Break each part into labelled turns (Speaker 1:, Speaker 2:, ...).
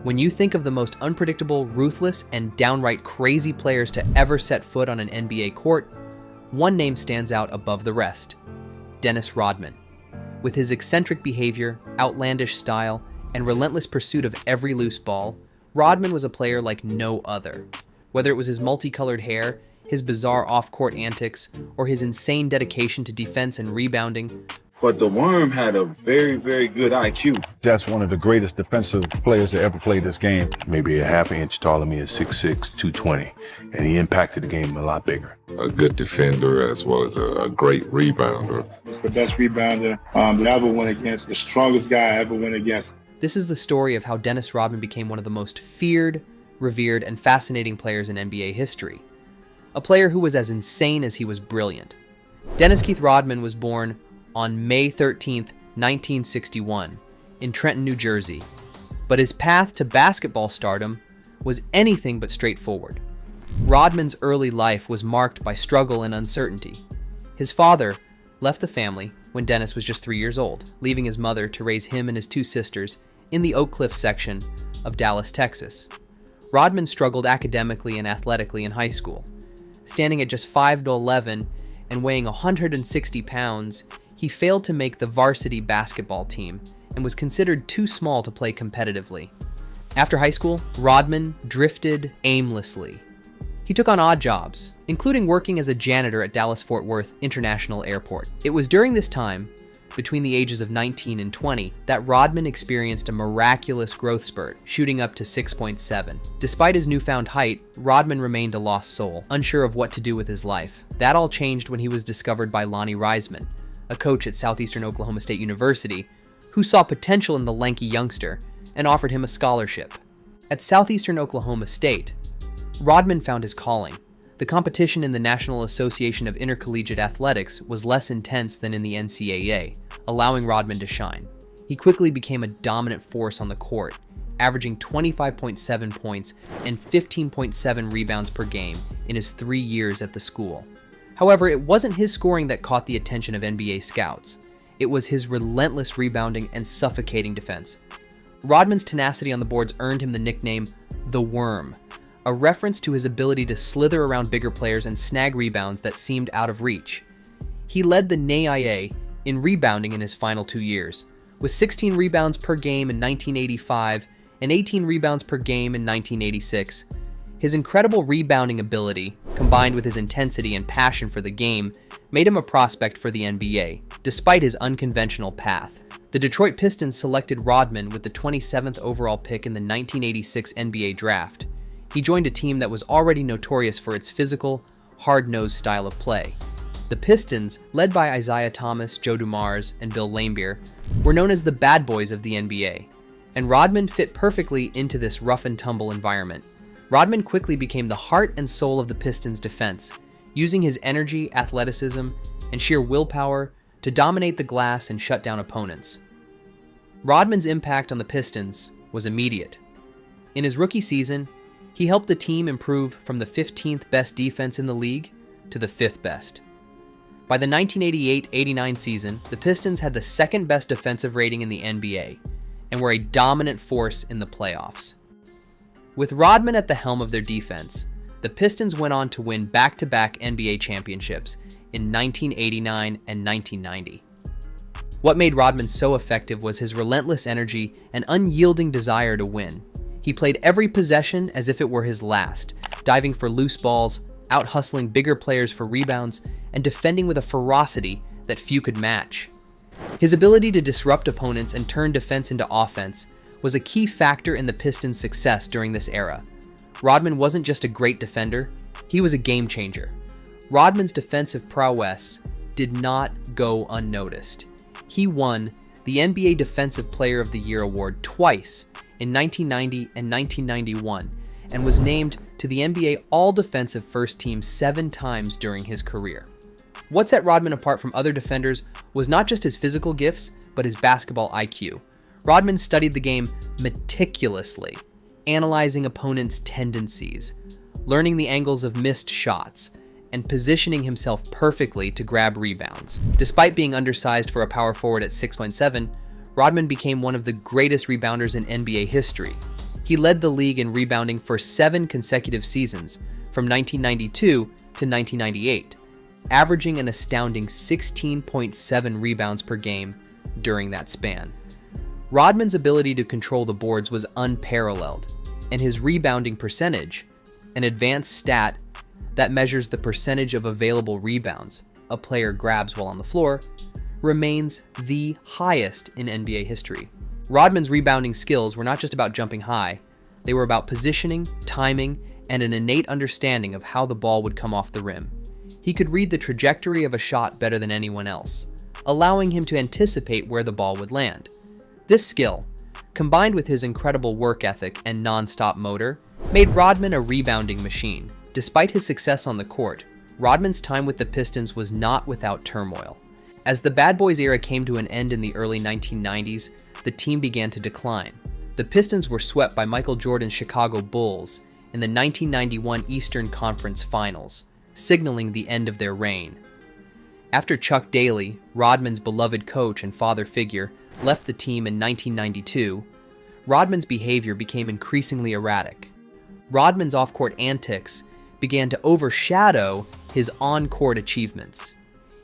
Speaker 1: When you think of the most unpredictable, ruthless, and downright crazy players to ever set foot on an NBA court, one name stands out above the rest: Dennis Rodman. With his eccentric behavior, outlandish style, and relentless pursuit of every loose ball, Rodman was a player like no other. Whether it was his multicolored hair, his bizarre off-court antics, or his insane dedication to defense and rebounding,
Speaker 2: but the Worm had a very, very good IQ.
Speaker 3: That's one of the greatest defensive players to ever play this game.
Speaker 4: Maybe a half inch taller than me at 6'6", 220, and he impacted the game a lot bigger.
Speaker 5: A good defender as well as a great rebounder.
Speaker 6: He's the best rebounder that I ever went against, the strongest guy I ever went against.
Speaker 1: This is the story of how Dennis Rodman became one of the most feared, revered, and fascinating players in NBA history. A player who was as insane as he was brilliant. Dennis Keith Rodman was born on May 13th, 1961, in Trenton, New Jersey. But his path to basketball stardom was anything but straightforward. Rodman's early life was marked by struggle and uncertainty. His father left the family when Dennis was just 3 years old, leaving his mother to raise him and his two sisters in the Oak Cliff section of Dallas, Texas. Rodman struggled academically and athletically in high school. Standing at just 5'11" and weighing 160 pounds, he failed to make the varsity basketball team and was considered too small to play competitively. After high school, Rodman drifted aimlessly. He took on odd jobs, including working as a janitor at Dallas-Fort Worth International Airport. It was during this time, between the ages of 19 and 20, that Rodman experienced a miraculous growth spurt, shooting up to 6'7". Despite his newfound height, Rodman remained a lost soul, unsure of what to do with his life. That all changed when he was discovered by Lonnie Reisman, a coach at Southeastern Oklahoma State University, who saw potential in the lanky youngster and offered him a scholarship. At Southeastern Oklahoma State, Rodman found his calling. The competition in the National Association of Intercollegiate Athletics was less intense than in the NCAA, allowing Rodman to shine. He quickly became a dominant force on the court, averaging 25.7 points and 15.7 rebounds per game in his 3 years at the school. However, it wasn't his scoring that caught the attention of NBA scouts. It was his relentless rebounding and suffocating defense. Rodman's tenacity on the boards earned him the nickname the Worm, a reference to his ability to slither around bigger players and snag rebounds that seemed out of reach. He led the NAIA in rebounding in his final 2 years, with 16 rebounds per game in 1985 and 18 rebounds per game in 1986. His incredible rebounding ability, combined with his intensity and passion for the game, made him a prospect for the NBA, despite his unconventional path. The Detroit Pistons selected Rodman with the 27th overall pick in the 1986 NBA draft. He joined a team that was already notorious for its physical, hard-nosed style of play. The Pistons, led by Isaiah Thomas, Joe Dumars, and Bill Laimbeer, were known as the bad boys of the NBA, and Rodman fit perfectly into this rough-and-tumble environment. Rodman quickly became the heart and soul of the Pistons' defense, using his energy, athleticism, and sheer willpower to dominate the glass and shut down opponents. Rodman's impact on the Pistons was immediate. In his rookie season, he helped the team improve from the 15th best defense in the league to the 5th best. By the 1988-89 season, the Pistons had the second best defensive rating in the NBA and were a dominant force in the playoffs. With Rodman at the helm of their defense, the Pistons went on to win back-to-back NBA championships in 1989 and 1990. What made Rodman so effective was his relentless energy and unyielding desire to win. He played every possession as if it were his last, diving for loose balls, out-hustling bigger players for rebounds, and defending with a ferocity that few could match. His ability to disrupt opponents and turn defense into offense was a key factor in the Pistons' success during this era. Rodman wasn't just a great defender, he was a game changer. Rodman's defensive prowess did not go unnoticed. He won the NBA Defensive Player of the Year award twice, in 1990 and 1991, and was named to the NBA All-Defensive First Team 7 times during his career. What set Rodman apart from other defenders was not just his physical gifts, but his basketball IQ. Rodman studied the game meticulously, analyzing opponents' tendencies, learning the angles of missed shots, and positioning himself perfectly to grab rebounds. Despite being undersized for a power forward at 6'7", Rodman became one of the greatest rebounders in NBA history. He led the league in rebounding for 7 consecutive seasons, from 1992 to 1998, averaging an astounding 16.7 rebounds per game during that span. Rodman's ability to control the boards was unparalleled, and his rebounding percentage, an advanced stat that measures the percentage of available rebounds a player grabs while on the floor, remains the highest in NBA history. Rodman's rebounding skills were not just about jumping high, they were about positioning, timing, and an innate understanding of how the ball would come off the rim. He could read the trajectory of a shot better than anyone else, allowing him to anticipate where the ball would land. This skill, combined with his incredible work ethic and non-stop motor, made Rodman a rebounding machine. Despite his success on the court, Rodman's time with the Pistons was not without turmoil. As the Bad Boys era came to an end in the early 1990s, the team began to decline. The Pistons were swept by Michael Jordan's Chicago Bulls in the 1991 Eastern Conference Finals, signaling the end of their reign. After Chuck Daly, Rodman's beloved coach and father figure, left the team in 1992, Rodman's behavior became increasingly erratic. Rodman's off-court antics began to overshadow his on-court achievements.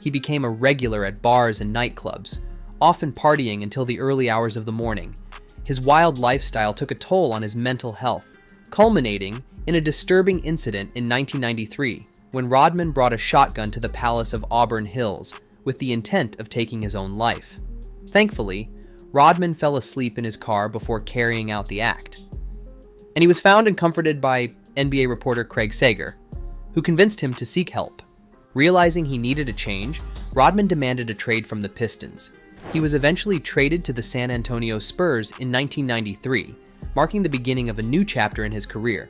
Speaker 1: He became a regular at bars and nightclubs, often partying until the early hours of the morning. His wild lifestyle took a toll on his mental health, culminating in a disturbing incident in 1993 when Rodman brought a shotgun to the Palace of Auburn Hills with the intent of taking his own life. Thankfully, Rodman fell asleep in his car before carrying out the act, and he was found and comforted by NBA reporter Craig Sager, who convinced him to seek help. Realizing he needed a change, Rodman demanded a trade from the Pistons. He was eventually traded to the San Antonio Spurs in 1993, marking the beginning of a new chapter in his career.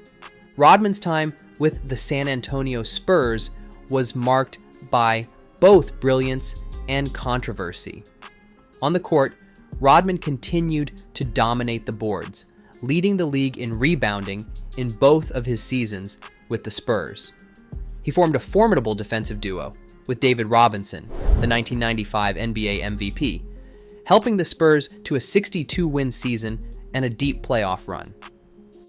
Speaker 1: Rodman's time with the San Antonio Spurs was marked by both brilliance and controversy. On the court, Rodman continued to dominate the boards, leading the league in rebounding in both of his seasons with the Spurs. He formed a formidable defensive duo with David Robinson, the 1995 NBA MVP, helping the Spurs to a 62-win season and a deep playoff run.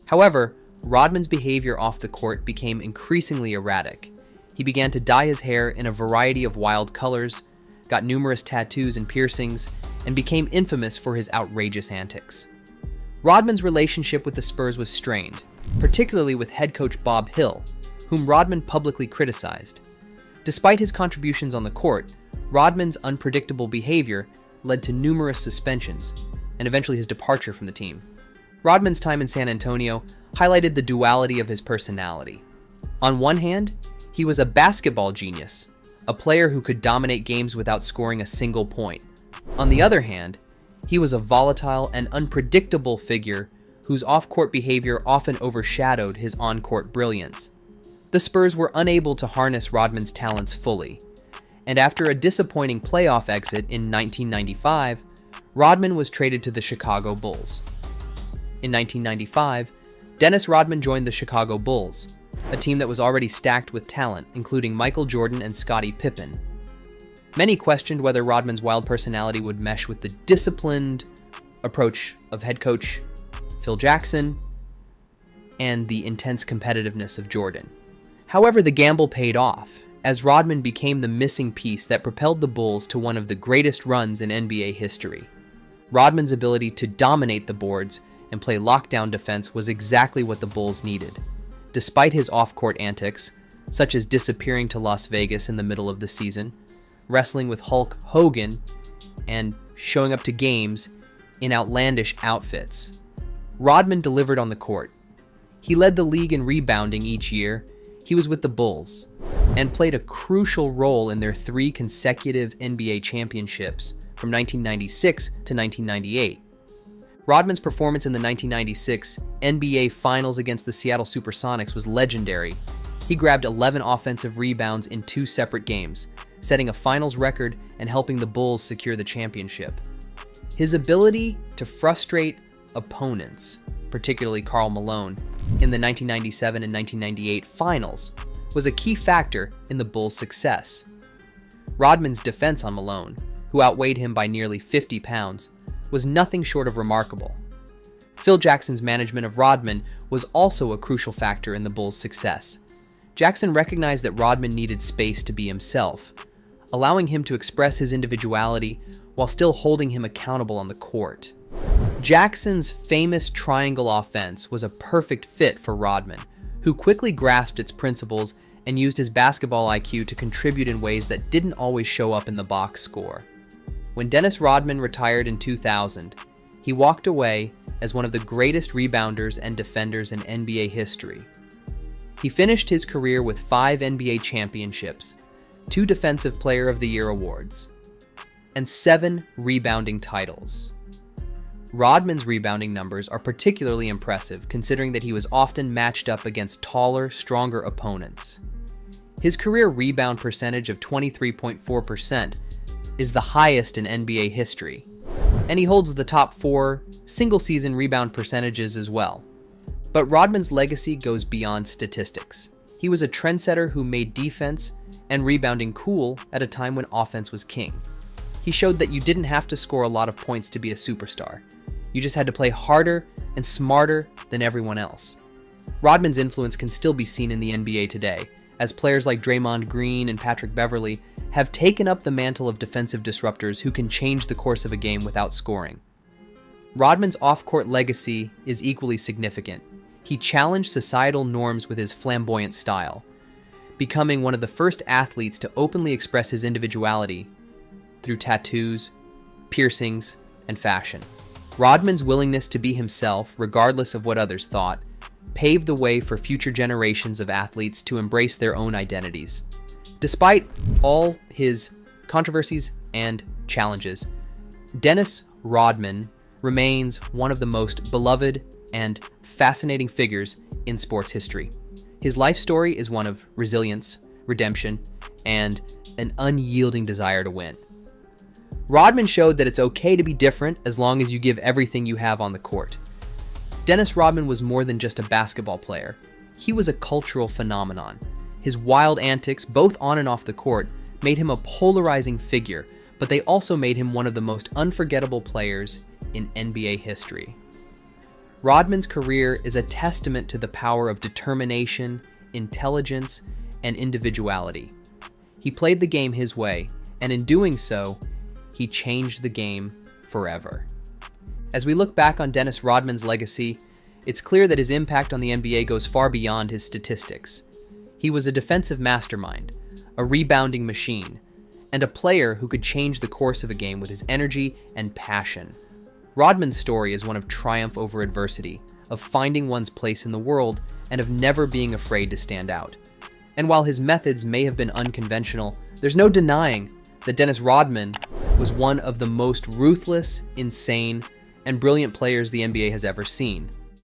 Speaker 1: However, Rodman's behavior off the court became increasingly erratic. He began to dye his hair in a variety of wild colors, got numerous tattoos and piercings, and became infamous for his outrageous antics. Rodman's relationship with the Spurs was strained, particularly with head coach Bob Hill, whom Rodman publicly criticized. Despite his contributions on the court, Rodman's unpredictable behavior led to numerous suspensions and eventually his departure from the team. Rodman's time in San Antonio highlighted the duality of his personality. On one hand, he was a basketball genius, a player who could dominate games without scoring a single point. On the other hand, he was a volatile and unpredictable figure whose off-court behavior often overshadowed his on-court brilliance. The Spurs were unable to harness Rodman's talents fully, and after a disappointing playoff exit in 1995, Rodman was traded to the Chicago Bulls. In 1995, Dennis Rodman joined the Chicago Bulls, a team that was already stacked with talent, including Michael Jordan and Scottie Pippen. Many questioned whether Rodman's wild personality would mesh with the disciplined approach of head coach Phil Jackson and the intense competitiveness of Jordan. However, the gamble paid off, as Rodman became the missing piece that propelled the Bulls to one of the greatest runs in NBA history. Rodman's ability to dominate the boards and play lockdown defense was exactly what the Bulls needed. Despite his off-court antics, such as disappearing to Las Vegas in the middle of the season, wrestling with Hulk Hogan, and showing up to games in outlandish outfits, Rodman delivered on the court. He led the league in rebounding each year he was with the Bulls, and played a crucial role in their 3 consecutive NBA championships from 1996 to 1998. Rodman's performance in the 1996 NBA Finals against the Seattle Supersonics was legendary. He grabbed 11 offensive rebounds in 2 separate games, setting a finals record and helping the Bulls secure the championship. His ability to frustrate opponents, particularly Karl Malone, in the 1997 and 1998 finals was a key factor in the Bulls' success. Rodman's defense on Malone, who outweighed him by nearly 50 pounds, was nothing short of remarkable. Phil Jackson's management of Rodman was also a crucial factor in the Bulls' success. Jackson recognized that Rodman needed space to be himself, allowing him to express his individuality while still holding him accountable on the court. Jackson's famous triangle offense was a perfect fit for Rodman, who quickly grasped its principles and used his basketball IQ to contribute in ways that didn't always show up in the box score. When Dennis Rodman retired in 2000, he walked away as one of the greatest rebounders and defenders in NBA history. He finished his career with 5 NBA championships, 2 Defensive Player of the Year awards, and 7 rebounding titles. Rodman's rebounding numbers are particularly impressive considering that he was often matched up against taller, stronger opponents. His career rebound percentage of 23.4% is the highest in NBA history, and he holds the top 4 single-season rebound percentages as well. But Rodman's legacy goes beyond statistics. He was a trendsetter who made defense and rebounding cool at a time when offense was king. He showed that you didn't have to score a lot of points to be a superstar. You just had to play harder and smarter than everyone else. Rodman's influence can still be seen in the NBA today, as players like Draymond Green and Patrick Beverley have taken up the mantle of defensive disruptors who can change the course of a game without scoring. Rodman's off-court legacy is equally significant. He challenged societal norms with his flamboyant style, becoming one of the first athletes to openly express his individuality through tattoos, piercings, and fashion. Rodman's willingness to be himself, regardless of what others thought, paved the way for future generations of athletes to embrace their own identities. Despite all his controversies and challenges, Dennis Rodman remains one of the most beloved and fascinating figures in sports history. His life story is one of resilience, redemption, and an unyielding desire to win. Rodman showed that it's okay to be different as long as you give everything you have on the court. Dennis Rodman was more than just a basketball player. He was a cultural phenomenon. His wild antics, both on and off the court, made him a polarizing figure, but they also made him one of the most unforgettable players in NBA history. Rodman's career is a testament to the power of determination, intelligence, and individuality. He played the game his way, and in doing so, he changed the game forever. As we look back on Dennis Rodman's legacy, it's clear that his impact on the NBA goes far beyond his statistics. He was a defensive mastermind, a rebounding machine, and a player who could change the course of a game with his energy and passion. Rodman's story is one of triumph over adversity, of finding one's place in the world, and of never being afraid to stand out. And while his methods may have been unconventional, there's no denying that Dennis Rodman was one of the most ruthless, insane, and brilliant players the NBA has ever seen.